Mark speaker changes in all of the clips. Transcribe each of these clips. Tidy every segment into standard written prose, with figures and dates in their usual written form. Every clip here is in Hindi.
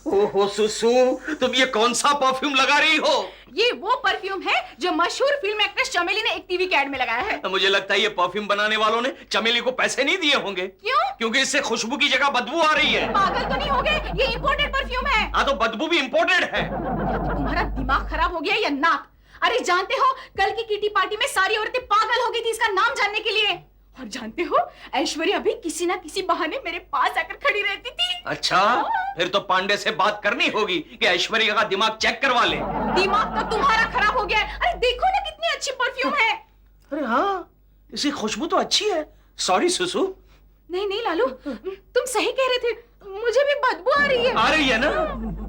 Speaker 1: ओहो सुसु, तुम ये कौन सा परफ्यूम लगा रही हो?
Speaker 2: ये वो परफ्यूम है जो मशहूर फिल्म एक्ट्रेस चमेली ने एक टीवी के एड में लगाया है।
Speaker 1: मुझे लगता है ये परफ्यूम बनाने वालों ने चमेली को पैसे नहीं दिए होंगे।
Speaker 2: क्यों?
Speaker 1: क्योंकि इससे खुशबू की जगह बदबू आ रही है।
Speaker 2: पागल तो नहीं हो गए? ये इम्पोर्टेड परफ्यूम है।
Speaker 1: हाँ तो बदबू भी इम्पोर्टेड है।
Speaker 2: या तो तुम्हारा दिमाग खराब हो गया या नाक। अरे जानते हो, कल की किटी पार्टी में सारी औरतें पागल हो गई थी इसका नाम जानने के लिए। और जानते हो, ऐश्वर्या भी किसी ना किसी बहाने मेरे पास आकर खड़ी रहती थी।
Speaker 1: अच्छा, फिर तो पांडे से बात करनी होगी कि ऐश्वर्या का दिमाग चेक करवा ले।
Speaker 2: दिमाग तो तुम्हारा खराब हो गया है। अरे देखो ना कितनी अच्छी परफ्यूम है।
Speaker 1: अरे हाँ, इसकी खुशबू तो अच्छी है। सॉरी सुसु।
Speaker 2: नहीं नहीं लालू, तुम सही कह रहे थे, मुझे भी बदबू आ रही है।
Speaker 1: आ रही है ना?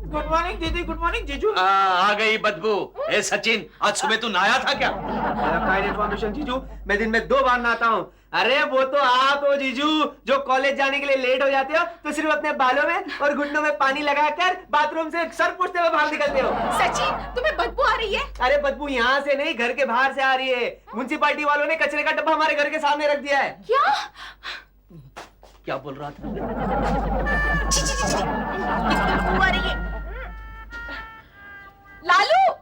Speaker 3: गुड मॉर्निंग दीदी, गुड मॉर्निंग जीजू।
Speaker 1: आ गई बदबू। ए सचिन, आज सुबह तू नहाया था क्या?
Speaker 3: काइंड इन्फॉर्मेशन जीजू, मैं दिन में 2 बार नहाता हूँ। अरे वो तो आप हो जीजू, जो कॉलेज जाने के लिए लेट हो जाते हो तो सिर्फ अपने बालों में और घुटनों में पानी लगाकर बाथरूम से सर पूछते हुए बाहर निकलते हो।
Speaker 2: सचिन, तुम्हें बदबू आ रही है?
Speaker 3: अरे बदबू यहाँ से नहीं, घर के बाहर से आ रही है। म्युनिसिपालिटी वालों ने कचरे का डब्बा हमारे घर के सामने रख दिया है।
Speaker 2: क्या?
Speaker 1: क्या बोल रहा था?
Speaker 2: छी, छी, छी, छी। बदबू आ रही है। लालू,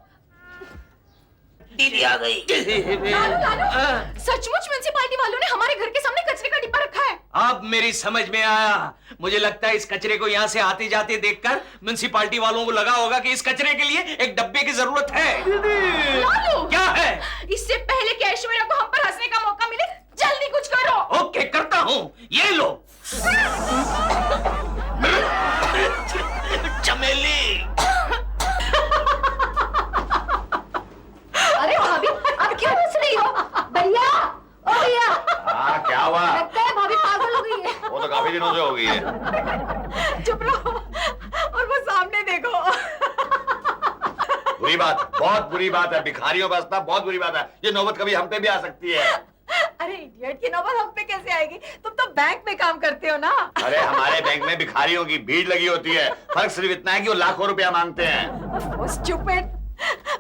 Speaker 1: दीदी आ गई।
Speaker 2: लालू, लालू, सचमुच म्युनिसिपालिटी वालों ने हमारे घर के सामने कचरे का डिब्बा रखा है।
Speaker 1: अब मेरी समझ में आया। मुझे लगता है इस कचरे को यहाँ से आते जाते देखकर म्युनिसिपालिटी वालों को लगा होगा कि इस कचरे के लिए एक डब्बे की जरूरत है।
Speaker 2: लालू,
Speaker 1: क्या है?
Speaker 2: इससे पहले कि ऐश्वर्या को हम पर हंसने का मौका मिले, जल्दी कुछ करो।
Speaker 1: ओके, करता हूँ। ये लो। चमेली।
Speaker 2: अरे भाभी, आप क्यों हंस रही हो? भैया, ओ भैया।
Speaker 4: हाँ, क्या हुआ?
Speaker 2: लगता है भाभी पागल हो गई है।
Speaker 4: वो तो काफी दिनों से हो गई है।
Speaker 2: चुप रहो और वो सामने देखो।
Speaker 4: बुरी बात, बहुत बुरी बात है। भिखारियों का हंसना बहुत बुरी बात है। ये नौबत कभी हम पे भी आ सकती है।
Speaker 2: अरे इडियट, की नौबत हम पे कैसे आएगी? तुम तो बैंक में काम करते हो ना।
Speaker 4: अरे हमारे बैंक में भिखारियों की भीड़ लगी होती है। फर्क सिर्फ इतना है कि वो लाखों रुपया मांगते हैं।
Speaker 2: स्टूपिड,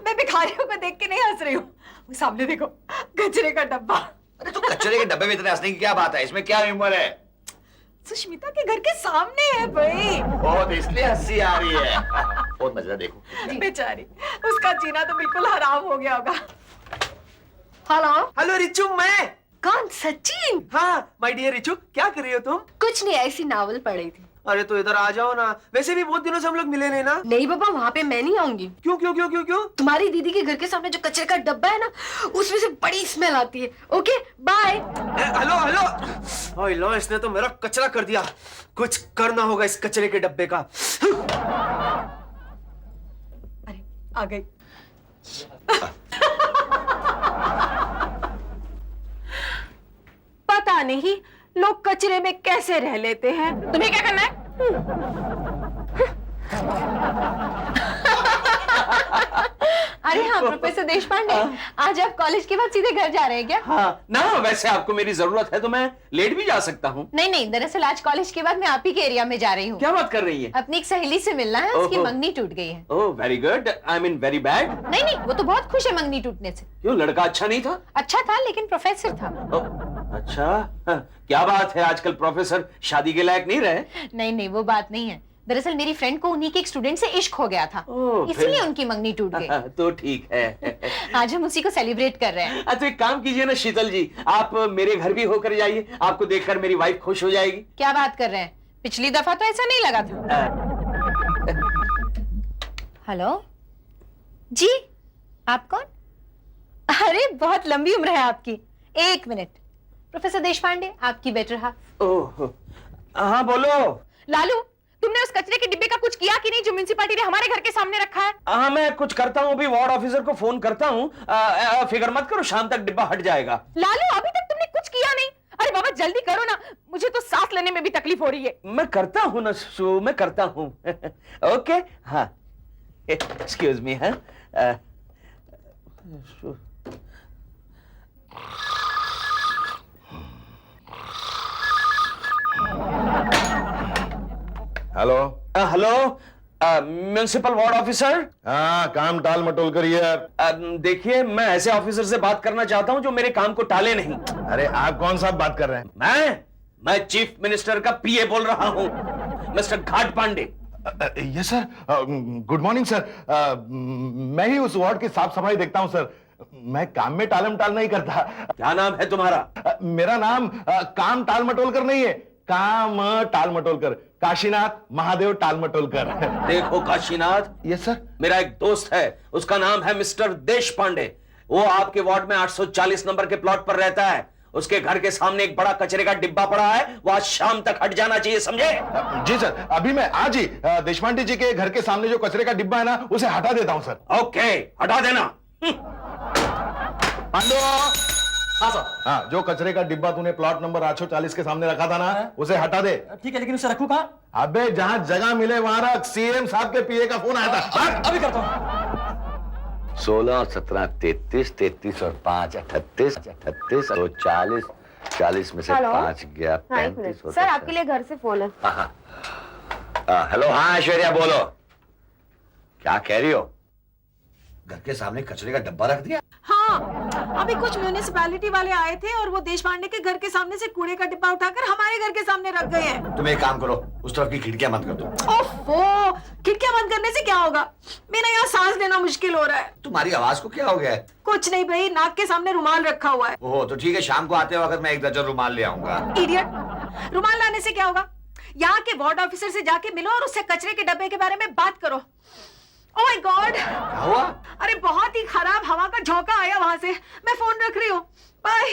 Speaker 2: मैं भिखारियों को देख के नहीं हंस रही हूँ। वो सामने देखो, कचरे का डब्बा।
Speaker 4: अरे तो कचरे के डब्बे में इतने हंसने की क्या बात है? इसमें क्या ह्यूमर है?
Speaker 2: सुष्मिता के घर के सामने है भाई।
Speaker 4: बहुत, इसलिए हंसी आ रही है। बहुत मजा, देखो।
Speaker 2: बेचारी, उसका जीना तो बिल्कुल हराम हो गया होगा। हेलो।
Speaker 3: हेलो रिचू, मैं।
Speaker 2: कौन? सचिन?
Speaker 3: हाँ माय डियर रिचू, क्या कर रही हो तुम?
Speaker 2: कुछ नहीं, ऐसी नावल पढ़ी थी।
Speaker 3: अरे तो इधर आ जाओ ना, वैसे भी बहुत दिनों से हम लोग मिले नहीं ना।
Speaker 2: नहीं बाबा, वहाँ पे मैं नहीं आऊंगी।
Speaker 3: क्यों क्यों क्यों क्यों क्यों?
Speaker 2: तुम्हारी दीदी के घर के सामने जो कचरे का डब्बा है ना, उसमें से बड़ी स्मेल आती है। Okay bye.
Speaker 3: Hello hello. ओए लो, इसने तो मेरा कचरा कर दिया। कुछ करना होगा इस कचरे के डब्बे का।
Speaker 2: अरे आ गई। पता नहीं लोग कचरे में कैसे रह लेते हैं। तुम्हें क्या करना है? अरे हाँ प्रोफेसर देशपांडे, आज आप कॉलेज के बाद सीधे घर जा रहे हैं क्या?
Speaker 1: हाँ ना, वैसे आपको मेरी जरूरत है तो मैं लेट भी जा सकता हूँ।
Speaker 2: नहीं नहीं, दरअसल आज कॉलेज के बाद मैं आप ही के एरिया में जा रही हूँ।
Speaker 1: क्या बात कर रही है?
Speaker 2: अपनी एक सहेली से मिलना है, उसकी मंगनी टूट गई है।
Speaker 1: Oh very good, I mean very bad.
Speaker 2: नहीं नहीं, वो तो बहुत खुश है मंगनी टूटने से।
Speaker 1: क्यों, लड़का अच्छा नहीं था?
Speaker 2: अच्छा था लेकिन प्रोफेसर था।
Speaker 1: अच्छा, क्या बात है, आजकल प्रोफेसर शादी के लायक नहीं रहे?
Speaker 2: नहीं नहीं, वो बात नहीं है। दरअसल मेरी फ्रेंड को उन्हीं के एक स्टूडेंट से इश्क हो गया था, इसलिए उनकी मंगनी टूट गई।
Speaker 1: तो ठीक है।
Speaker 2: आज हम उसी को सेलिब्रेट कर रहे हैं।
Speaker 1: अच्छा एक काम कीजिए ना शीतल जी, आप मेरे घर भी होकर जाइए, आपको देखकर मेरी वाइफ खुश हो जाएगी।
Speaker 2: क्या बात कर रहे हैं? पिछली दफा तो ऐसा नहीं लगा था। हेलो जी, आप कौन? अरे बहुत लंबी उम्र है आपकी। एक मिनट, प्रोफेसर देशपांडे, आपकी बेटर हाफ।
Speaker 1: ओह हाँ बोलो।
Speaker 2: लालू, तुमने उस कचरे के डिब्बे का कुछ किया कि नहीं जो म्युनिसिपालिटी ने हमारे घर के सामने रखा है?
Speaker 1: हाँ मैं कुछ करता हूँ, अभी वार्ड ऑफिसर को फोन करता हूँ। फिक्र मत करो, शाम तक डिब्बा हट जाएगा।
Speaker 2: लालू, अभी तक तुमने कुछ किया नहीं। अरे बाबा जल्दी करो ना, मुझे तो सांस लेने में भी तकलीफ हो रही है।
Speaker 1: मैं करता हूँ ना सु, मैं करता हूँ। ओके हाँ, एक्सक्यूज मी। हाँ
Speaker 4: hello.
Speaker 1: Hello, municipal ward officer.
Speaker 4: हाँ, काम टाल मटोल करिए यार।
Speaker 1: देखिए, मैं ऐसे ऑफिसर से बात करना चाहता हूं जो मेरे काम को टाले नहीं।
Speaker 4: अरे आप कौन सा बात कर रहे हैं?
Speaker 1: मैं चीफ मिनिस्टर का पीए बोल रहा हूं, मिस्टर घाट Pandey.
Speaker 5: Yes sir, good morning sir. मैं ही उस वार्ड की साफ सफाई देखता हूं सर। मैं काम में टालम टाल नहीं करता।
Speaker 1: क्या नाम है तुम्हारा?
Speaker 5: मेरा नाम काम टाल मटोलकर नहीं है, काम टाल मटोलकर, काशीनाथ महादेव टाल मटोलकर।
Speaker 1: देखो काशीनाथ,
Speaker 5: यस सर।
Speaker 1: मेरा एक दोस्त है, उसका नाम है मिस्टर देश पांडे। वो आपके वार्ड में 840 नंबर के प्लॉट पर रहता है। उसके घर के सामने एक बड़ा कचरे का डिब्बा पड़ा है, वो आज शाम तक हट जाना चाहिए, समझे?
Speaker 5: जी सर, अभी मैं आज ही देशपांडे जी के घर के सामने जो कचरे का डिब्बा है ना, उसे हटा देता हूं सर।
Speaker 1: ओके, हटा देना।
Speaker 5: पांडो,
Speaker 6: हाँ सर।
Speaker 5: हाँ, जो कचरे का डिब्बा तूने प्लॉट नंबर 840 के सामने रखा था ना, उसे हटा दे।
Speaker 6: ठीक है, लेकिन उसे रखूं कहाँ?
Speaker 5: अबे जहां जगह मिले वहां रख। सीएम साहब के पीए का फोन आया था।
Speaker 6: अभी करता हूँ।
Speaker 4: 16 17 33 33 और 5 38 38 और 40 40 में से
Speaker 7: हेलो?
Speaker 4: 5 गया
Speaker 7: हाँ, एक
Speaker 4: 35
Speaker 7: मिनट।
Speaker 4: और
Speaker 7: सर आपके लिए घर से फोन है।
Speaker 4: हेलो, हाँ ऐश्वर्या बोलो। क्या कह रही हो? घर के सामने कचरे का डब्बा रख दिया?
Speaker 8: हाँ, अभी कुछ म्यूनिसिपैलिटी वाले आए थे और वो देश पांडे के घर के सामने से कूड़े का डिब्बा उठाकर हमारे घर के सामने रख गए हैं।
Speaker 4: तुम एक काम करो, उस तरफ की खिड़कियां बंद कर दो।
Speaker 8: ओफो, खिड़कियां बंद करने से क्या होगा? मेरा यहाँ सांस लेना मुश्किल हो रहा है।
Speaker 4: तुम्हारी आवाज को क्या हो गया है?
Speaker 8: कुछ नहीं भाई, नाक के सामने रुमाल रखा हुआ है।
Speaker 4: ओह, तो ठीक है, शाम को आते वक्त मैं एक दर्जन रुमाल ले आऊंगा।
Speaker 8: इडियट, रुमाल लाने से क्या होगा? यहाँ के वार्ड ऑफिसर से जाके मिलो और उससे कचरे के डब्बे के बारे में बात करो। ओह माय गॉड,
Speaker 4: क्या हुआ?
Speaker 8: अरे बहुत ही खराब हवा का झोंका आया वहां से। मैं फोन रख रही हूँ, बाय।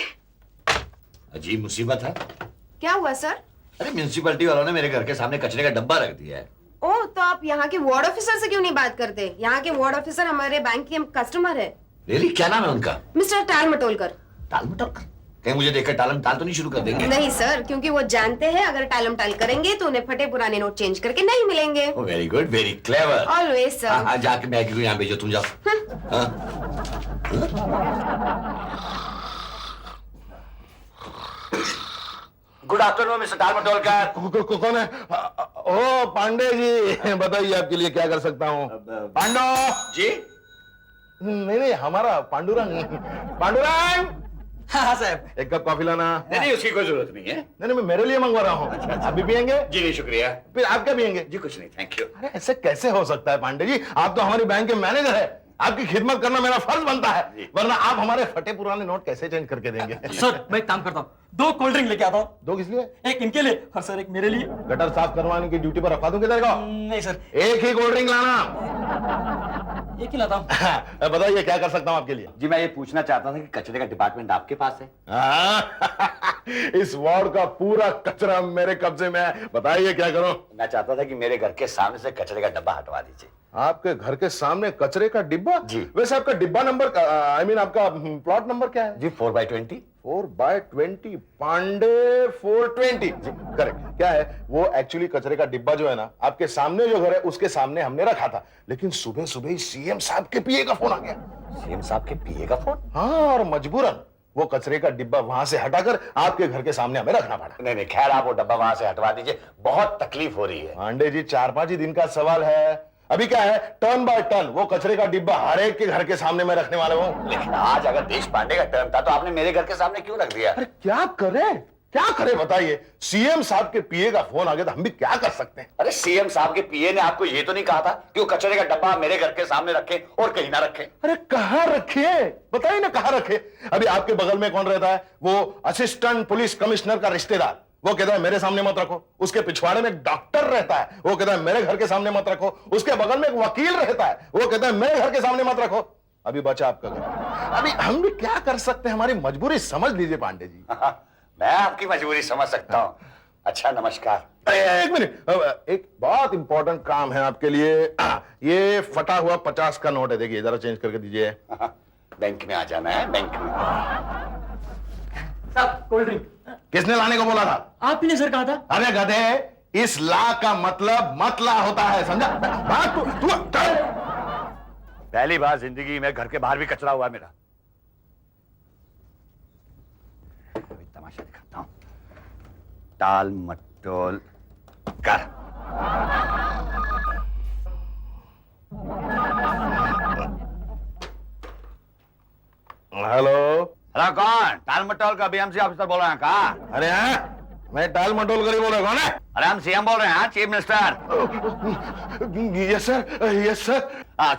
Speaker 4: अजीब मुसीबत है।
Speaker 7: क्या हुआ सर?
Speaker 4: अरे म्यूनिसिपैलिटी वालों ने मेरे घर के सामने कचरे का डब्बा रख दिया है।
Speaker 7: ओह, तो आप यहाँ के वार्ड ऑफिसर से क्यों नहीं बात करते? यहाँ के वार्ड ऑफिसर हमारे बैंक के कस्टमर है।
Speaker 4: रियली? क्या नाम है उनका?
Speaker 7: मिस्टर टाल मटोलकर।
Speaker 4: टाल मटोल? कहीं मुझे देखकर टालम टाल तो नहीं शुरू कर देंगे?
Speaker 7: नहीं सर, क्योंकि वो जानते हैं अगर टालम टाल करेंगे तो उन्हें फटे पुराने नोट चेंज करके नहीं मिलेंगे।
Speaker 4: Very good, very clever.
Speaker 7: Always sir.
Speaker 4: हाँ, जाके मैगी को यहाँ भेजो, तुम जाओ। हाँ? गुड आफ्टरनून मिस्टर टाल मटोलकर।
Speaker 5: कौन है? ओ पांडे जी, बताइए आपके लिए क्या कर सकता हूँ। पांडो
Speaker 4: जी?
Speaker 5: नहीं, हमारा पांडुरंग। पांडुरंग,
Speaker 6: हाँ साहब।
Speaker 5: एक कप कॉफी लाना।
Speaker 4: नहीं, उसकी कोई जरूरत नहीं है।
Speaker 5: नहीं, मैं मेरे लिए मंगवा रहा हूँ। आप भी पियेंगे?
Speaker 4: जी नहीं, शुक्रिया।
Speaker 5: फिर आप क्या पियेंगे?
Speaker 4: जी कुछ नहीं, थैंक यू।
Speaker 5: अरे ऐसे कैसे हो सकता है पांडे जी? आप तो हमारी बैंक के मैनेजर है, आपकी खिदमत करना मेरा फर्ज बनता है, वरना आप हमारे फटे पुराने नोट कैसे चेंज करके देंगे?
Speaker 6: सर मैं एक काम करता हूँ, 2 कोल्ड ड्रिंक लेके आता हूँ।
Speaker 5: दो किस लिए?
Speaker 6: एक इनके लिए और सर एक मेरे लिए।
Speaker 5: गटर साफ करवाने की ड्यूटी पर रखवा दूं किधर को?
Speaker 6: नहीं सर,
Speaker 5: एक ही कोल्ड ड्रिंक लाना।
Speaker 6: एक ही लाता हूँ।
Speaker 5: बताइए क्या कर सकता हूँ आपके लिए?
Speaker 4: जी मैं ये पूछना चाहता था कि कचरे का डिपार्टमेंट आपके पास है?
Speaker 5: इस वार्ड का पूरा कचरा मेरे कब्जे में है, बताइए क्या करूं?
Speaker 4: मैं चाहता था कि मेरे घर के सामने से कचरे का डब्बा हटवा दीजिए।
Speaker 5: आपके घर के सामने कचरे का डिब्बा?
Speaker 4: जी।
Speaker 5: वैसे आपका डिब्बा नंबर, आई मीन आपका प्लॉट नंबर क्या है?
Speaker 4: जी 4/20।
Speaker 5: 4/20, पांडे 420। जी करेक्ट। क्या है वो, एक्चुअली कचरे का डिब्बा जो है ना, आपके सामने जो घर है उसके सामने हमने रखा था, लेकिन सुबह सुबह ही सीएम साहब के पीए का फोन आ गया।
Speaker 4: सीएम साहब के पीए का फोन?
Speaker 5: हाँ, और मजबूरन वो कचरे का डिब्बा वहां से हटाकर आपके घर के सामने हमें रखना पड़ा।
Speaker 4: नहीं नहीं, खैर आप वो डब्बा वहां से हटवा दीजिए, बहुत तकलीफ हो रही है।
Speaker 5: पांडे जी 4-5 ही दिन का सवाल है। अभी क्या है, टर्न बाय टर्न वो कचरे का डिब्बा हर एक के घर के सामने मैं रखने वाला हूँ।
Speaker 4: लेकिन आज अगर देश पांडे का टर्न था तो आपने मेरे घर के सामने क्यों रख दिया?
Speaker 5: अरे क्या करे बताइए? सीएम साहब के पीए का फोन आ गया तो हम भी क्या कर सकते हैं?
Speaker 4: अरे सीएम साहब के पीए ने आपको ये तो नहीं कहा था कि वो कचरे का डब्बा मेरे घर के सामने रखे और कहीं ना रखे?
Speaker 5: अरे कहाँ रखे बताइए ना, कहाँ रखे? अभी आपके बगल में कौन रहता है? वो असिस्टेंट पुलिस कमिश्नर का रिश्तेदार, वो कहता है मेरे सामने मत रखो। उसके पिछवाड़े में एक डॉक्टर रहता है, वो कहता है मेरे घर के सामने मत रखो। उसके बगल में एक वकील रहता है, वो कहता है मेरे घर के सामने मत रखो। अभी बचा आपका घर। अभी हम भी क्या कर सकते हैं? हमारी मजबूरी समझ लीजिए पांडे जी।
Speaker 4: मैं आपकी मजबूरी समझ सकता हूँ। अच्छा नमस्कार।
Speaker 5: एक मिनट, एक बहुत इंपॉर्टेंट काम है आपके लिए। ये फटा हुआ 50 का नोट है, देखिए जरा चेंज करके दीजिए।
Speaker 4: बैंक में आ जाना है, बैंक में।
Speaker 6: साहब कोल्ड ड्रिंक।
Speaker 5: किसने लाने को बोला था?
Speaker 6: आप ही ने सर कहा था।
Speaker 5: अरे गधे, इस ला का मतलब मतला होता है, समझा? बात तू चल।
Speaker 4: पहली बार जिंदगी में घर के बाहर भी कचरा हुआ मेरा। अभी तमाशा दिखाता हूं। टाल मटोल कर।
Speaker 5: हेलो।
Speaker 4: हेलो, कौन? टाल मटोल का बीएमसी ऑफिसर बोल रहे हैं? कहा?
Speaker 5: अरे हाँ, मैं टाल मटोल कर ही बोल रहा हूँ। कौन है?
Speaker 4: अरे हम सीएम बोल रहे हैं, chief minister.
Speaker 5: Yes sir, yes sir.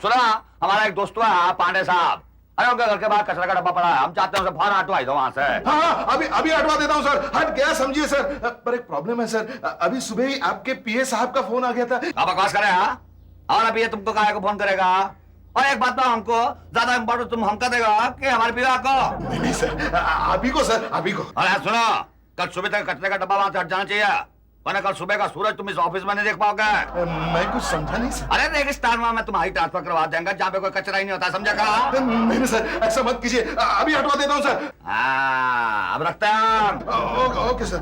Speaker 4: सुना, हमारा एक दोस्त है पांडे साहब, अरे उनके घर के बाहर कचरा का डब्बा पड़ा है, हम चाहते हैं उसे बाहर हटवाई दो वहां से।
Speaker 5: हाँ, अभी हटवा देता हूँ सर, हट गया समझिए सर। पर एक प्रॉब्लम है सर, अभी सुबह ही आपके पीए साहब का फोन आ गया था।
Speaker 4: आप बकवास करे हाँ? और अभी ये तुमको काहे को फोन करेगा? और एक बात ना, हमको ज्यादा इम्पोर्टेंट तुम हमका देगा कि हमारे पीवा को?
Speaker 5: नहीं सर, अभी को सर, अभी को।
Speaker 4: अरे सुनो, कल सुबह तक कचरे का डब्बा वहां से हट जाना चाहिए, वरना कल सुबह का सूरज तुम इस ऑफिस में नहीं देख पाओगे।
Speaker 5: मैं कुछ समझा नहीं सर।
Speaker 4: अरे रेगिस्तान में तुम्हारी ट्रांसफर करवा देंगे जहाँ पे कोई कचरा ही नहीं होता, समझा का?
Speaker 5: नहीं सर, ऐसा मत कीजिए, अभी हटवा देता हूँ सर।
Speaker 4: अब रखते हैं।
Speaker 5: Okay sir.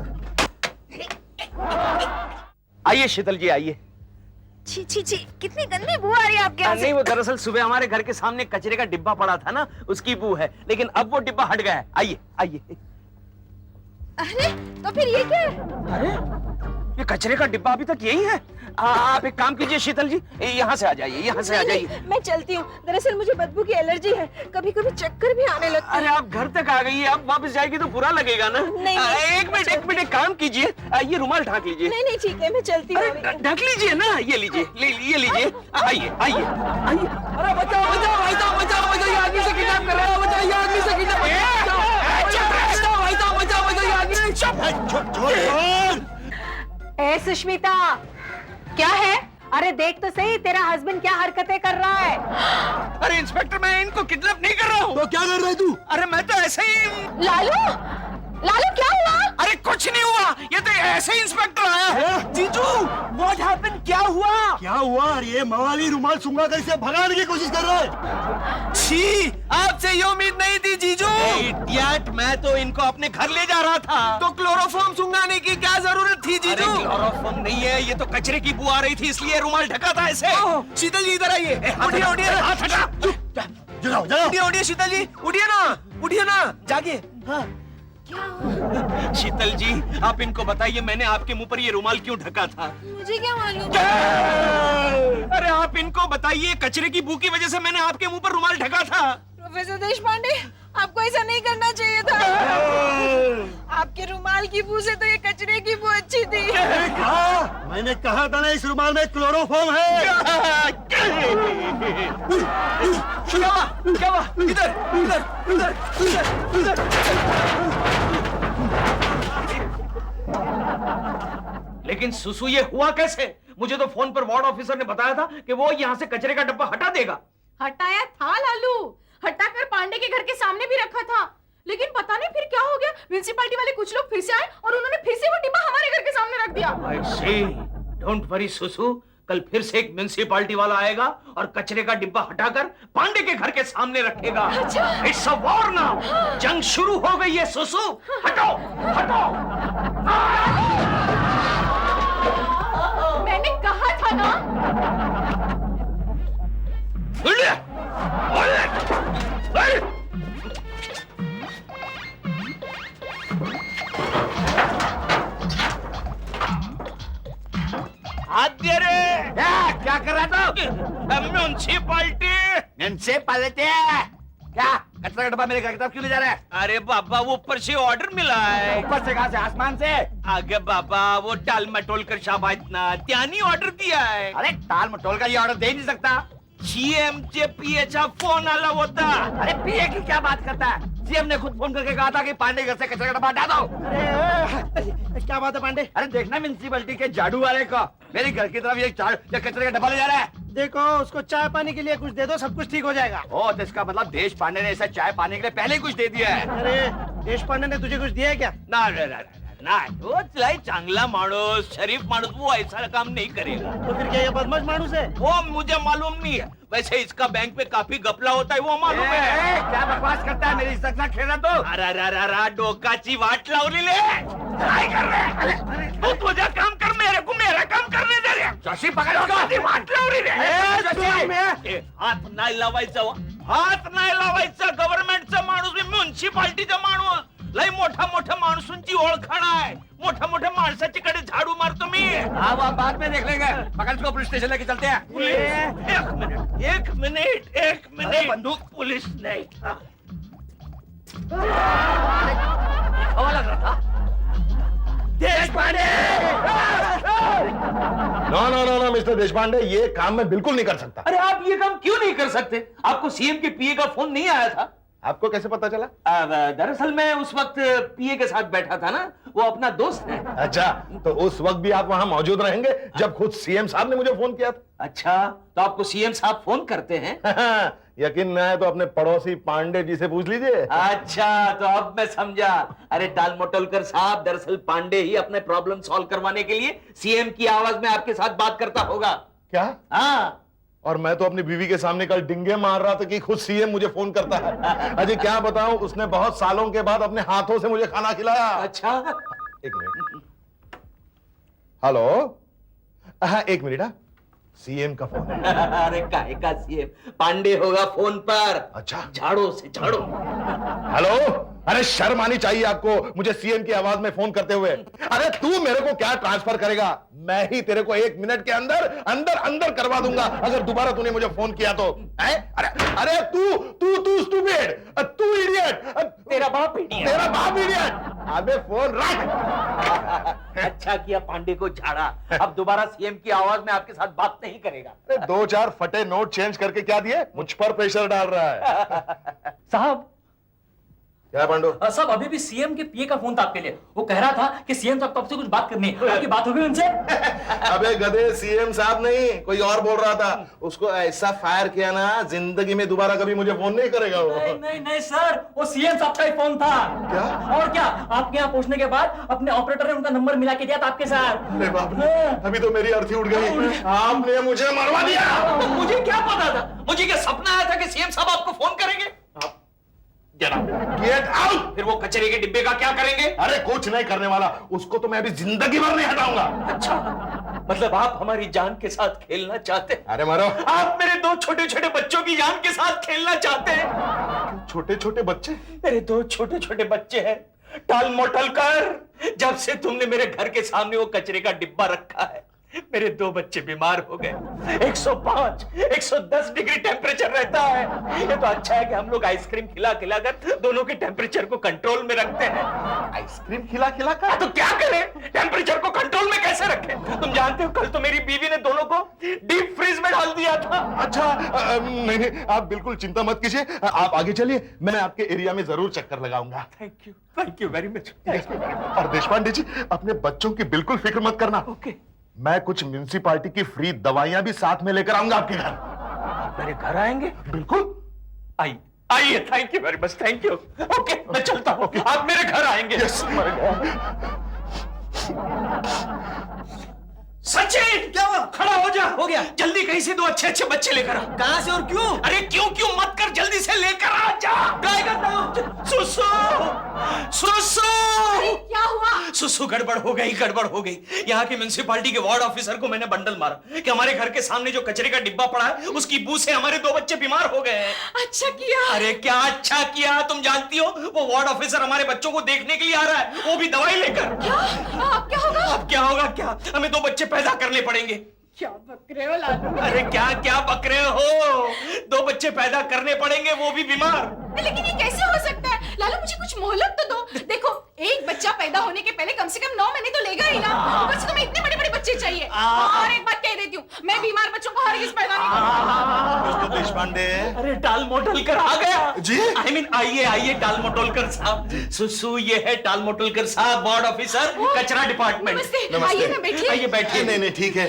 Speaker 1: आइए शीतल जी, आइए।
Speaker 8: छी छी छी, कितनी गंदी बू आ रही है आपके यहाँ से।
Speaker 1: नहीं, वो दरअसल सुबह हमारे घर के सामने कचरे का डिब्बा पड़ा था ना, उसकी बू है, लेकिन अब वो डिब्बा हट गया है। आइए आइए।
Speaker 8: अरे तो फिर ये क्या है?
Speaker 1: अरे ये कचरे का डिब्बा अभी तक यही है। आप एक काम कीजिए शीतल जी, यहाँ से आ जाइए, यहाँ से आ जाइए।
Speaker 8: मैं चलती हूँ, दरअसल मुझे बदबू की एलर्जी है, कभी कभी चक्कर भी आने लगता
Speaker 1: अरे आप घर तक आ गई है, अब वापस जाएगी तो बुरा लगेगा ना।
Speaker 8: नहीं,
Speaker 1: एक मिनट एक काम कीजिए, ये रुमाल ढाक लीजिए।
Speaker 8: नहीं ठीक है, मैं चलती हूँ।
Speaker 1: ढक लीजिए ना, ये लीजिए, ये लीजिए। आइए आइए आइए। अरे बचाओ बचाओ भाई साहब, बचाओ बचाओ, ये आदमी से किडनैप कर रहा है, बचाओ, ये आदमी से किडनैप।
Speaker 8: ए सुष्मिता, क्या है? अरे देख तो सही, तेरा हस्बैंड क्या हरकतें कर रहा है।
Speaker 1: अरे इंस्पेक्टर, मैं इनको किडनैप नहीं कर रहा हूँ।
Speaker 6: तो क्या कर रहा है तू?
Speaker 1: अरे मैं तो ऐसे ही।
Speaker 8: लालू क्या हुआ?
Speaker 1: अरे कुछ नहीं हुआ, ये तो ऐसे ही इंस्पेक्टर आया है।
Speaker 6: जीजू, व्हाट हैपेंड? क्या हुआ? क्या हुआ? अरे ये मवाली रुमाल सूंघा कर इसे भगाने की कोशिश कर रहा है।
Speaker 1: छी, आपसे ये उम्मीद नहीं थी जीजू। इडियट, मैं तो इनको अपने घर ले जा रहा था। तो क्लोरोफॉर्म सूंघाने की क्या जरूरत थी जीजू? अरे क्लोरोफॉर्म नहीं है, ये तो कचरे की बू आ रही थी, इसलिए रुमाल ढका था ऐसे। शीतल जी इधर आइए। उठिए उठिए, हाथ हटा।
Speaker 6: जगाओ जगाओ।
Speaker 1: उठिए उठिए शीतल जी, उठिए ना, जागिए। हाँ। शीतल जी, आप इनको बताइए मैंने आपके मुंह पर ये रुमाल क्यों ढका था?
Speaker 8: मुझे क्या मालूम?
Speaker 1: अरे आप इनको बताइए, कचरे की बू की वजह से मैंने आपके मुंह पर रुमाल ढका था।
Speaker 8: प्रोफेसर देशपांडे, आपको ऐसा नहीं करना चाहिए था। आपके रुमाल की बू से तो ये कचरे की बू अच्छी थी।
Speaker 6: मैंने कहा था ना, इस रुमाल में क्लोरोफॉर्म है।
Speaker 1: क्या हुआ? इधर इधर इधर इधर इधर। लेकिन सुसु, ये हुआ कैसे? मुझे तो फोन पर वार्ड ऑफिसर ने बताया था कि वो यहाँ से कचरे का डब्बा हटा देगा।
Speaker 2: हटाया था लालू, हटाकर पांडे के घर के सामने भी रखा था, लेकिन पता नहीं फिर क्या हो गया। म्युनिसिपैलिटी वाले कुछ लोग फिर से आए और उन्होंने फिर से वो डिब्बा हमारे घर के सामने रख दिया।
Speaker 1: I see. Don't worry सुसु, कल फिर से एक म्युनिसिपैलिटी वाला आएगा और कचरे का डिब्बा हटाकर पांडे के घर के सामने रखेगा। It's a war now. जंग शुरू हो गई है सुसु, हटो हटो।
Speaker 2: मैंने कहा था ना।
Speaker 1: आद्य रे,
Speaker 4: क्या कर रहा था?
Speaker 1: म्युनिसिपैलिटी
Speaker 4: क्या कचरा का डब्बा मेरे घर की तरफ क्यों ले जा रहा है?
Speaker 1: अरे बाबा, वो ऊपर से ऑर्डर मिला है।
Speaker 4: ऊपर से कहाँ से? आसमान से?
Speaker 1: आगे बाबा, वो टाल मटोल कर शाबा इतना त्यानी ऑर्डर दिया है।
Speaker 4: अरे टाल मटोल का ये ऑर्डर दे ही नहीं सकता।
Speaker 1: CMJPH फोन आला होता।
Speaker 4: अरे पीए की क्या बात करता है? सीएम ने खुद फोन करके कहा था कि पांडे घर से कचरा का डब्बा हटा दो।
Speaker 6: क्या बात है पांडे?
Speaker 4: अरे देखना म्युनिसिपैलिटी के झाड़ू वाले को, मेरे घर की तरफ ये कचरे का डब्बा ले जा रहा है।
Speaker 6: देखो, उसको चाय पानी के लिए कुछ दे दो, सब कुछ ठीक हो जाएगा।
Speaker 4: ओ, तो इसका मतलब देश पांडे ने ऐसा चाय पानी के लिए पहले ही कुछ दे दिया है।
Speaker 6: अरे देश पांडे ने तुझे कुछ दिया है क्या?
Speaker 1: ना, वो चलाई चांगला माणूस, शरीफ माणूस, वो ऐसा काम नहीं करेगा।
Speaker 6: तो फिर क्या ये बदमाश मानूस है?
Speaker 1: वो मुझे मालूम नहीं है, वैसे इसका बैंक में काफी घपला होता है, वो मालूम है।
Speaker 4: क्या बकवास करता है? मेरी इज्जत ना खेलना तो।
Speaker 1: अरे डोकाची वाट लावलेली काय कर रहे? तू तुझा काम कर, मेरे को मेरा काम करने दे रे।
Speaker 4: जोशी पकड़ उसको।
Speaker 1: वाट लावलेली हात नाही लावायचा, हात नाही लावायचा. गव्हर्नमेंटचा माणूस, म्युनिसिपालिटीचा माणूस, लय मोठ्या माणसांची ओळखाण आहे. मोठ्या माणसाची कडे झाडू मारतो मी.
Speaker 4: हाँ, वो बाद में देख लेंगे। पकड़ इसको, पुलिस स्टेशन लेके चलते हैं।
Speaker 1: एक मिनट,
Speaker 4: बंदूक।
Speaker 1: पुलिस नहीं था,
Speaker 4: हवा लग रहा था।
Speaker 1: Deshpande.
Speaker 5: No no no no mister Deshpande, ये काम मैं बिल्कुल नहीं कर सकता।
Speaker 1: अरे आप ये काम क्यों नहीं कर सकते? आपको सीएम के पीए का फोन नहीं आया था?
Speaker 5: आपको कैसे पता चला?
Speaker 1: दरअसल मैं उस वक्त पीए के साथ बैठा था ना, वो अपना दोस्त है।
Speaker 5: अच्छा, तो उस वक्त भी आप वहां मौजूद रहेंगे जब खुद सीएम साहब ने मुझे फोन किया था?
Speaker 1: अच्छा, तो आपको सीएम साहब फोन करते हैं?
Speaker 5: यकीन न है तो अपने पड़ोसी पांडे जी से पूछ लीजिए।
Speaker 1: अच्छा, तो अब मैं समझा। अरे टालमटोलकर साहब, दरअसल पांडे ही अपने प्रॉब्लम सॉल्व करवाने के लिए सीएम की आवाज में आपके साथ बात करता होगा।
Speaker 5: क्या?
Speaker 1: हाँ।
Speaker 5: और मैं तो अपनी बीवी के सामने कल डिंगे मार रहा था कि खुद सीएम मुझे फोन करता है। अजय क्या बताऊं, उसने बहुत सालों के बाद अपने हाथों से मुझे खाना खिलाया।
Speaker 1: अच्छा,
Speaker 5: एक मिनट। हेलो, हाँ एक मिनट। सीएम का फोन है।
Speaker 1: अरे काहे का सीएम? पांडे होगा फोन पर।
Speaker 5: अच्छा,
Speaker 1: झाड़ो से झाड़ो।
Speaker 5: हेलो, अरे शर्म आनी चाहिए आपको मुझे सीएम की आवाज में फोन करते हुए। अरे तू मेरे को क्या ट्रांसफर करेगा? मैं ही तेरे को 1 मिनट के अंदर अंदर अंदर करवा दूंगा अगर दोबारा तूने मुझे फोन किया तो। अरे अरे तू तू तू स्टूपिड, तू इडियट,
Speaker 1: तेरा बाप इडियट।
Speaker 5: तेरा बाप इडियट। अबे फोन रख।
Speaker 1: अच्छा किया पांडे को झाड़ा, अब दोबारा सीएम की आवाज में आपके साथ बात नहीं करेगा।
Speaker 5: 2-4 फटे नोट चेंज करके क्या दिए? मुझ पर प्रेशर डाल रहा है।
Speaker 9: साहब,
Speaker 5: क्या पांडु?
Speaker 9: साहब अभी भी सीएम के पीए का फोन था आपके लिए। वो कह रहा था कि सीएम साहब आपसे कुछ बात करनी है। आपकी बात हो गई उनसे?
Speaker 5: अबे गधे, सीएम साहब नहीं, कोई और बोल रहा था। उसको ऐसा फायर किया ना, जिंदगी में दोबारा कभी मुझे फोन नहीं करेगा वो।
Speaker 9: नहीं नहीं नहीं सर, वो सीएम साहब का ही फोन था।
Speaker 5: क्या?
Speaker 9: और क्या, आपके यहाँ पहुंचने के बाद अपने ऑपरेटर ने उनका नंबर मिला के दिया था आपके साथ।
Speaker 5: अरे बाप रे, अभी तो मेरी अर्थी उड़ गई। आपने मुझे मरवा दिया।
Speaker 1: तो मुझे क्या पता था? मुझे क्या सपना आया था कि सीएम साहब आपको फोन करेंगे?
Speaker 5: Get out.
Speaker 1: फिर वो कचरे के डिब्बे का क्या करेंगे?
Speaker 5: अरे कुछ नहीं करने वाला, उसको तो मैं अभी जिंदगी भर नहीं हटाऊंगा।
Speaker 1: अच्छा, मतलब आप हमारी जान के साथ खेलना चाहते हैं?
Speaker 5: अरे मारो।
Speaker 1: आप मेरे 2 छोटे छोटे बच्चों की जान के साथ खेलना चाहते हैं?
Speaker 5: छोटे छोटे बच्चे?
Speaker 1: मेरे 2 छोटे छोटे बच्चे हैं। टाल-मटोल कर, जब से तुमने मेरे घर के सामने वो कचरे का डिब्बा रखा है, मेरे 2 बच्चे बीमार हो गए। 105, 110 डिग्री टेम्परेचर रहता है। ये तो अच्छा है कि हम लोग आइसक्रीम खिला खिलाकर दोनों के टेम्परेचर को कंट्रोल में रखते हैं।
Speaker 5: आइसक्रीम खिला खिला कर?
Speaker 1: तो क्या करें? टेम्परेचर को कंट्रोल में कैसे रखें? तुम जानते हो, कल तो मेरी बीवी ने दोनों को डीप फ्रीज में डाल दिया था।
Speaker 5: अच्छा, नहीं नहीं, आप बिल्कुल चिंता मत कीजिए। आप आगे चलिए, मैं आपके एरिया में जरूर चक्कर लगाऊंगा।
Speaker 1: Thank you very much.
Speaker 5: और देशपांडे जी, अपने बच्चों की बिल्कुल फिक्र मत करना।
Speaker 1: ओके।
Speaker 5: मैं कुछ म्युनिसिपालिटी की फ्री दवाइयां भी साथ में लेकर आऊंगा आपके घर।
Speaker 1: मेरे घर आएंगे?
Speaker 5: बिल्कुल।
Speaker 1: आइए, thank you very much, thank you. Okay, मैं चलता हूँ। आप मेरे घर आएंगे?
Speaker 5: यस।
Speaker 1: सचिन, क्या हुआ? खड़ा हो जा। हो गया। जल्दी कहीं से 2 अच्छे अच्छे बच्चे लेकर आ। कहां से और क्यों? अरे क्यों क्यों मत कर, जल्दी से लेकर आ जा। क्या करता हूं? सुसु सुसु।
Speaker 2: क्या हुआ?
Speaker 1: सुसु, गड़बड़ हो गई। यहाँ के म्युनिसिपालिटी के वार्ड ऑफिसर को मैंने बंडल मारा कि हमारे घर के सामने जो कचरे का डिब्बा पड़ा है, उसकी बू से हमारे 2 बच्चे बीमार हो गए हैं।
Speaker 2: अच्छा किया।
Speaker 1: अरे क्या अच्छा किया? तुम जानती हो, वो वार्ड ऑफिसर हमारे बच्चों को देखने के लिए आ रहा है, वो भी दवाई लेकर।
Speaker 2: क्या? अब क्या होगा?
Speaker 1: अब क्या होगा? क्या हमें 2 बच्चे पैदा करने पड़ेंगे।
Speaker 2: क्या बक रहे हो लालू?
Speaker 1: अरे क्या क्या बक रहे हो? 2 बच्चे पैदा करने पड़ेंगे, वो भी बीमार।
Speaker 2: लेकिन ये कैसे हो सकता है? लालू मुझे कुछ मोहलत तो दो। देखो, एक बच्चा पैदा होने के पहले कम से कम 9 महीने तो लेगा ही ना। ऊपर से तुम्हें इतने बड़े बड़े बच्चे चाहिए। और एक बात कह देती हूँ, मैं बीमार बच्चों को हरगिज़ पैदा नहीं करूंगी।
Speaker 5: मिस्टर देशपांडे।
Speaker 1: अरे टाल-मटोलकर आ गया
Speaker 5: जी।
Speaker 1: I mean, आइए टाल-मटोलकर साहब। सुसु, ये है टाल-मटोलकर साहब, वार्ड ऑफिसर, कचरा डिपार्टमेंट।
Speaker 2: नमस्ते। आइए ना, बैठिए।
Speaker 1: आइए बैठिए।
Speaker 5: नहीं ठीक है।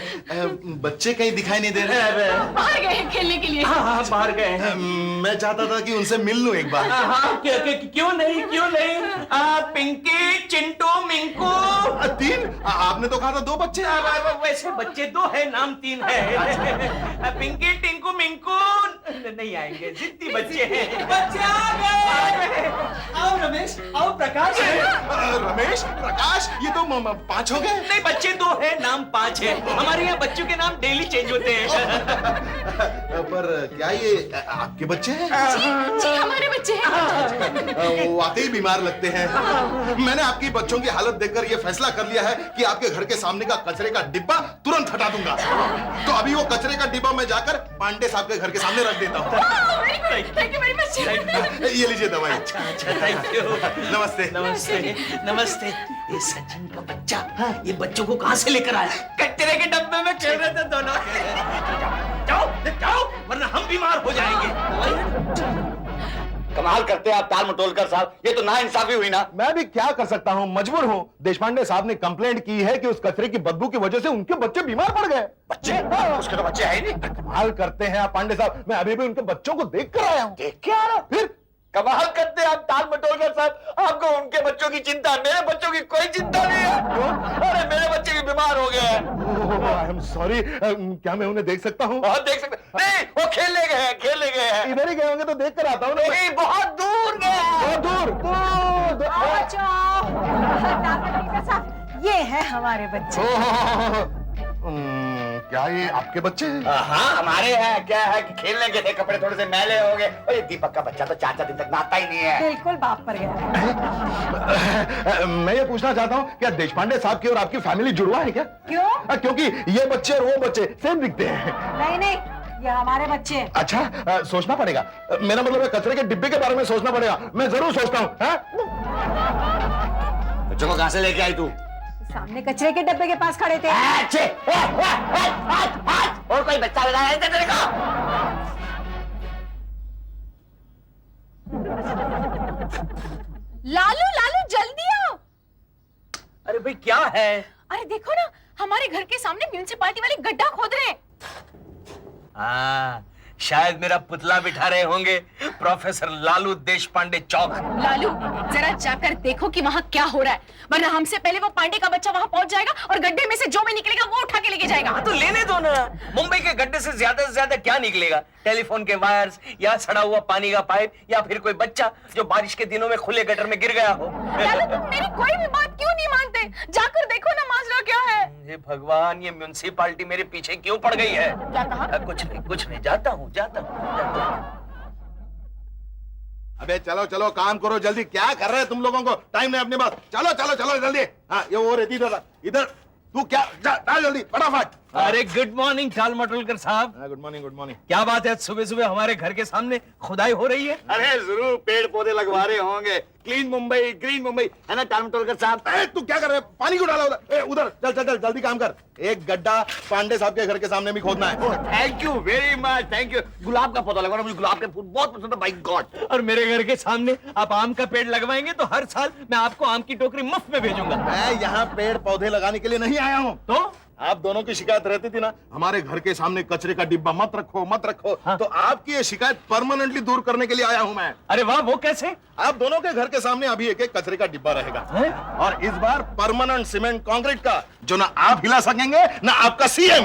Speaker 5: बच्चे कहीं दिखाई नहीं दे रहे।
Speaker 2: बाहर गए हैं खेलने के लिए।
Speaker 1: हाँ, बाहर गए हैं।
Speaker 5: मैं चाहता था कि उनसे मिल लूं एक बार।
Speaker 1: हाँ, क्यों नहीं। पिंकी, चिंटू, मिंकू।
Speaker 5: 3? आपने तो कहा था 2 बच्चे।
Speaker 1: वैसे बच्चे 2 है, नाम 3 है। पिंकी, टिंकू, मिंकू नहीं आएंगे, जितनी बच्चे हैं। बच्चे आ गए।
Speaker 9: आओ रमेश, आओ प्रकाश।
Speaker 5: रमेश, प्रकाश, ये तो 5 हो गए।
Speaker 1: नहीं, बच्चे 2 है, नाम 5 है। हमारे यहाँ बच्चों के नाम डेली चेंज होते हैं।
Speaker 5: पर क्या ये आपके बच्चे हैं?
Speaker 2: जी, हमारे बच्चे हैं।
Speaker 5: वाकई बीमार लगते हैं। मैंने आपकी बच्चों की हालत देखकर यह फैसला कर लिया है कि आपके घर के सामने का कचरे का डिब्बा तुरंत हटा दूंगा। तो अभी वो कचरे का डिब्बा मैं जाकर पांडे साहब के घर के सामने रख रख देता हूँ।
Speaker 2: Very good, thank you very much.
Speaker 5: ये लीजिए दवाई।
Speaker 1: अच्छा थैंक यू।
Speaker 5: नमस्ते।
Speaker 1: नमस्ते नमस्ते। ये सचिन का बच्चा ये बच्चों को कहाँ से लेकर आया? कचरे के डब्बे में खेल रहे थे दोनों। जाओ जाओ वरना हम बीमार हो जाएंगे।
Speaker 4: कमाल करते हैं आप ताल मटोलकर साहब, ये तो नाइंसाफी हुई ना।
Speaker 5: मैं भी क्या कर सकता हूँ, मजबूर हूँ। देशपांडे साहब ने कंप्लेंट की है कि उस कचरे की बदबू की वजह से उनके बच्चे बीमार पड़ गए।
Speaker 4: बच्चे? उसके तो बच्चे है ही नहीं।
Speaker 5: कमाल करते हैं आप पांडे साहब, मैं अभी भी उनके बच्चों को देख कर आया हूँ।
Speaker 4: देख के आ रहा? फिर कमाल करते हैं आप ताल मटोलकर साहब, आपको उनके बच्चों की चिंता, मेरे बच्चों की कोई चिंता नहीं है। अरे मेरे बच्चे भी बीमार हो गए हैं।
Speaker 5: आई एम सॉरी, क्या मैं उन्हें देख सकता हूँ?
Speaker 4: बहुत देख सकते। नहीं, वो खेलने गए हैं।
Speaker 5: इधर ही गए होंगे तो देख कर आता हूँ।
Speaker 4: नहीं, बहुत दूर गए हैं।
Speaker 5: दूर दूर दूर।
Speaker 8: ये है हमारे बच्चे।
Speaker 5: क्या ये आपके बच्चे हैं?
Speaker 4: हाँ हमारे हैं। क्या है कि खेलने गए थे, कपड़े थोड़े से मैले हो गए। और ये दीपक का बच्चा तो 4-4 दिन तक नहाता ही नहीं है।
Speaker 8: बिल्कुल बाप पर गया।
Speaker 5: मैं ये पूछना चाहता हूँ, क्या देशपांडे साहब की और आपकी फैमिली जुड़वा है क्या?
Speaker 8: क्यों?
Speaker 5: क्योंकि ये बच्चे और वो बच्चे सेम दिखते हैं।
Speaker 8: नहीं नहीं, ये हमारे बच्चे हैं।
Speaker 5: अच्छा, सोचना पड़ेगा। मेरा मतलब है कचरे के डिब्बे के बारे में सोचना पड़ेगा। मैं जरूर सोचता हूँ।
Speaker 4: बच्चों को कहाँ से लेके आई तू?
Speaker 8: सामने कचरे के डब्बे के पास खड़े थे।
Speaker 4: अच्छे। और कोई बच्चा बताया है तेरे को?
Speaker 2: लालू लालू जल्दी आओ।
Speaker 1: अरे भाई क्या है?
Speaker 2: अरे देखो ना, हमारे घर के सामने म्यूनिसिपालिटी वाले गड्ढा खोद रहे हैं।
Speaker 1: हाँ शायद मेरा पुतला बिठा रहे होंगे प्रोफेसर लालू देशपांडे चौक।
Speaker 2: लालू जरा जाकर देखो कि वहाँ क्या हो रहा है, वरना हमसे पहले वो पांडे का बच्चा वहाँ पहुँच जाएगा और गड्ढे में से जो भी निकलेगा वो उठा के लेके जाएगा।
Speaker 1: तो लेने दो ना। मुंबई के गड्ढे से ज्यादा क्या निकलेगा? टेलीफोन के वायर्स या सड़ा हुआ पानी का पाइप या फिर कोई बच्चा जो बारिश के दिनों में खुले गटर में गिर गया हो।
Speaker 2: लालू तुम मेरी कोई भी बात क्यों नहीं मानते? जाकर देखो ना माजरा क्या है।
Speaker 1: हे भगवान, ये म्युनिसिपालिटी मेरे पीछे क्यों पड़ गई है?
Speaker 2: क्या कहा?
Speaker 1: कुछ नहीं, जाता हूँ।
Speaker 5: अबे चलो चलो काम करो जल्दी। क्या कर रहे हैं तुम लोगों को? टाइम नहीं अपने पास। चलो चलो चलो जल्दी। हाँ ये वो रहती इधर। तू क्या जा जल्दी फटाफट।
Speaker 1: अरे गुड मॉर्निंग टाल मटोलकर साहब।
Speaker 5: Good morning good morning.
Speaker 1: क्या बात है, सुबह सुबह हमारे घर के सामने खुदाई हो रही है?
Speaker 4: अरे जरूर पेड़ पौधे लगवा रहे होंगे। क्लीन मुंबई, ग्रीन मुंबई, है ना टाल मटोलकर साहब?
Speaker 5: तू क्या कर रहे है? पानी क्यों डाला उधर? उधर चल चल चल जल्दी काम कर। एक गड्ढा पांडे साहब के घर के सामने भी खोदना है।
Speaker 4: Thank you very much, thank you. गुलाब का पौधा लगवाना, मुझे गुलाब के फूल बहुत पसंद है। By god.
Speaker 1: और मेरे घर के सामने आप आम का पेड़ लगवाएंगे तो हर साल मैं आपको आम की टोकरी मुफ्त में भेजूंगा।
Speaker 5: मैं यहाँ पेड़ पौधे लगाने के लिए नहीं आया हूँ।
Speaker 1: तो
Speaker 5: आप दोनों की शिकायत रहती थी ना, हमारे घर के सामने कचरे का डिब्बा मत रखो मत रखो।
Speaker 1: हाँ।
Speaker 5: तो आपकी ये शिकायत परमानेंटली दूर करने के लिए आया हूँ मैं।
Speaker 1: अरे वाह, वो कैसे?
Speaker 5: आप दोनों के घर के सामने अभी एक एक कचरे का डिब्बा रहेगा
Speaker 1: हैं?
Speaker 5: और इस बार परमानेंट सीमेंट कंक्रीट का, जो ना आप हिला सकेंगे ना आपका सीएम।